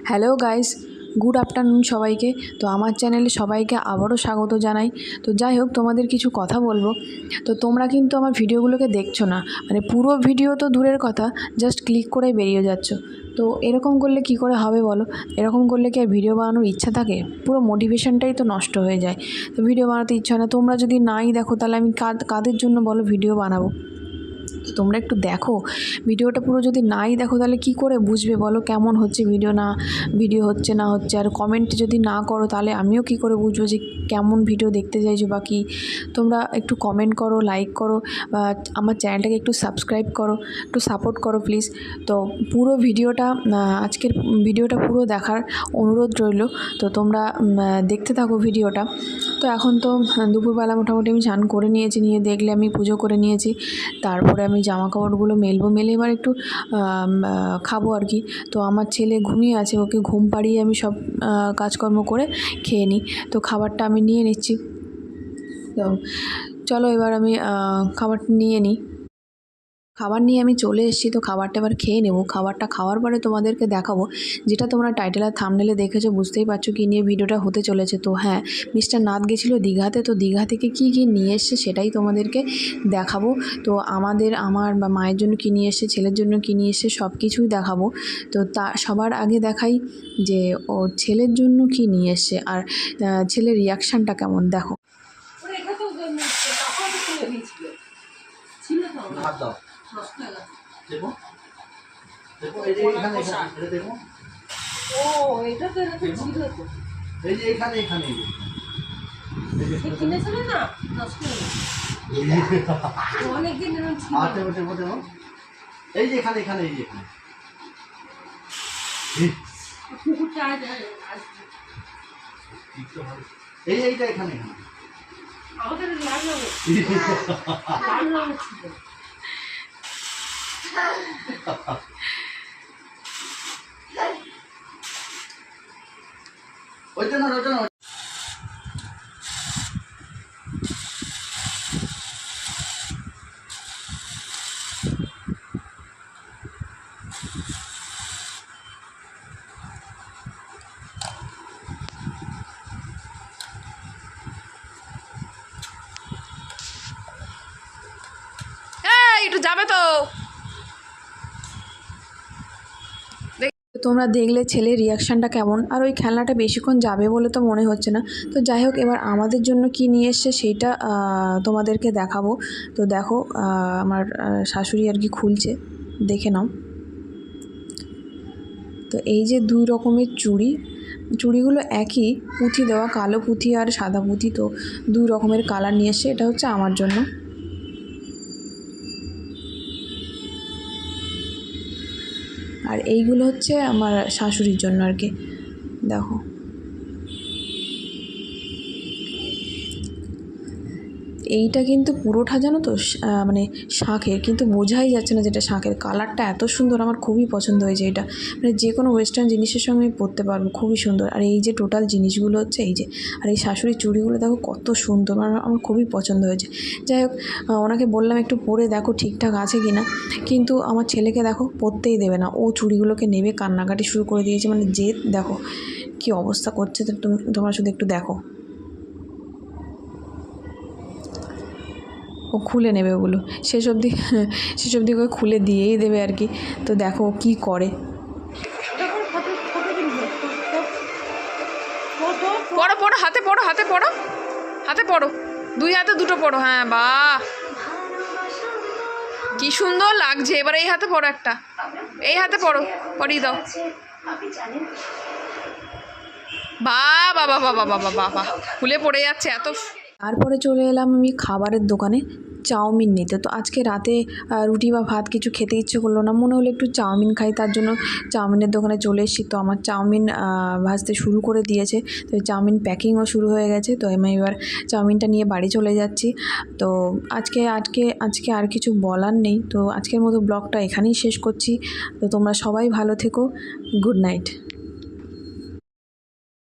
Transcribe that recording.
Hello guys, good afternoon সবাইকে। তো আমার চ্যানেলে সবাইকে আবারও স্বাগত জানাই। তো যাই হোক, তোমাদের কিছু কথা বলবো। তো তোমরা কিন্তু আমার ভিডিওগুলোকে দেখছো না, মানে পুরো ভিডিও তো দূরের কথা, জাস্ট ক্লিক করে বেরিয়ে যাচ্ছ। তো এরকম করলে কি করে হবে বলো? এরকম করলে কি আর ভিডিও বানানোর ইচ্ছা থাকে? পুরো মোটিভেশনটাই তো নষ্ট হয়ে যায়। তো ভিডিও বানাতে ইচ্ছা হয় না। তোমরা যদি নাই দেখো তাহলে আমি কাদের জন্য বলো ভিডিও বানাবো? তোমরা একটু দেখো ভিডিওটা, পুরো যদি নাই দেখো তাহলে কি করে বুঝবে বলো কেমন হচ্ছে ভিডিও হচ্ছে না হচ্ছে? আর কমেন্ট যদি না করো তাহলে আমিও কি করে বুঝবো যে কেমন ভিডিও দেখতে চাইছো বা কি? তোমরা একটু কমেন্ট করো, লাইক করো, বা আমার চ্যানেলটাকে একটু সাবস্ক্রাইব করো, একটু সাপোর্ট করো প্লিজ। তো পুরো ভিডিওটা, আজকের ভিডিওটা পুরো দেখার অনুরোধ রইল। তো তোমরা দেখতে থাকো ভিডিওটা। তো এখন তো দুপুরবেলা মোটামুটি আমি স্নান করে নিয়েছি, নিয়ে দেখলে আমি পুজো করে নিয়েছি। তারপরে আমি জামা কাপড়গুলো মেলে এবার একটু খাবো আর কি। তো আমার ছেলে ঘুমিয়ে আছে, ওকে ঘুম পাড়িয়ে আমি সব কাজকর্ম করে খেয়ে নিই। তো খাবারটা আমি নিয়ে নিচ্ছি। তো চলো এবার আমি খাবারটা নিয়ে নিই। খাবার নিয়ে আমি চলে এসেছি। তো খাবারটা এবার খেয়ে নেব। খাবারটা খাওয়ার পরে তোমাদেরকে দেখাবো, যেটা তোমরা টাইটেল আর থাম্বনেলে দেখেছো, বুঝতেই পারছো কী নিয়ে ভিডিওটা হতে চলেছে। তো হ্যাঁ, মিস্টার নাথ গেছিলো দীঘাতে। তো দীঘা থেকে কী কী নিয়ে এসছে সেটাই তোমাদেরকে দেখাবো। তো আমার বা মায়ের জন্য কী নিয়ে এসছে, ছেলের জন্য কী নিয়ে এসছে, সব কিছুই দেখাবো। তো সবার আগে দেখাই যে ও ছেলের জন্য কী নিয়ে এসছে আর ছেলের রিয়াকশানটা কেমন, দেখো। দেখো দেখো, এই যে এখানে এটা দেখো। ও এটা তো এরকম ছিল তো, এই যে এখানে এখানে এই যে কিনেছিল না, নষ্ট হয়ে গেছে অনেক দিন এরকম ছিল। আচ্ছা দেখো দেখো, এই যে এখানে এখানে এই যে এখানে কুকুরটা আসবে, এই এইটা এখানে এখানে আমাদের লাল লাল ছিল। ওইটা না ওইটা না। একটু যাবে তো। তোমরা দেখলে ছেলের রিয়াকশানটা কেমন, আর ওই খেলনাটা বেশিক্ষণ যাবে বলে তো মনে হচ্ছে না। তো যাই হোক, এবার আমাদের জন্য কি নিয়ে এসছে সেইটা তোমাদেরকে দেখাবো। তো দেখো, আমার শাশুড়ি আর কি খুলছে, দেখে নাও। তো এই যে দুই রকমের চুড়িগুলো একই পুঁথি দেওয়া, কালো পুঁথি আর সাদা পুঁথি। তো দুই রকমের কালার নিয়ে এসছে। এটা হচ্ছে আমার জন্য, আর এইগুলো হচ্ছে আমার শাশুড়ির জন্য আর কি। দেখো, এইটা কিন্তু পুরোটা জানো তো মানে শাঁখের, কিন্তু বোঝাই যাচ্ছে না যেটা শাঁখের। কালারটা এত সুন্দর, আমার খুবই পছন্দ হয়েছে এটা। মানে যে কোনো ওয়েস্টার্ন জিনিসের সঙ্গে আমি পরতে পারবো, খুবই সুন্দর। আর এই যে টোটাল জিনিসগুলো হচ্ছে এই যে, আর এই শাশুড়ির চুড়িগুলো দেখো কত সুন্দর, আমার খুবই পছন্দ হয়েছে। যাই হোক, ওনাকে বললাম একটু পরে দেখো ঠিকঠাক আছে কি না, কিন্তু আমার ছেলেকে দেখো পরতেই দেবে না। ও চুড়িগুলোকে নেবে কান্নাকাটি শুরু করে দিয়েছে, মানে জেদ দেখো কী অবস্থা করছে। তো তোমরা শুধু একটু দেখো, ও খুলে নেবে ওগুলো, শেষ অবধি ওকে খুলে দিয়েই দেবে আর কি। তো দেখো কি করে। পড়ো পড়ো, হাতে পড়ো, হাতে পড়ো, দুই হাতে দুটো পড়ো। হ্যাঁ, বাহ কি সুন্দর লাগছে। এবার এই হাতে পড়ো, একটা এই হাতে পড়ো, পরিয়ে দাও। বাহ বাবা বাবা বাবা বাবা, খুলে পড়ে যাচ্ছে এত। তারপরে চলে এলাম আমি খাবারের দোকানে চাউমিন নিতে। তো আজকে রাতে রুটি বা ভাত কিছু খেতে ইচ্ছে করলো না, মনে হলো একটু চাউমিন খাই, তার জন্য চাউমিনের দোকানে চলে এসেছি। তো আমার চাউমিন ভাজতে শুরু করে দিয়েছে। তো চাউমিন প্যাকিংও শুরু হয়ে গেছে। তো আমি এবার চাউমিনটা নিয়ে বাড়ি চলে যাচ্ছি। তো আজকে আর কিছু বলার নেই। তো আজকের মতো ব্লগটা এখানেই শেষ করছি। তো তোমরা সবাই ভালো থেকো। Good night.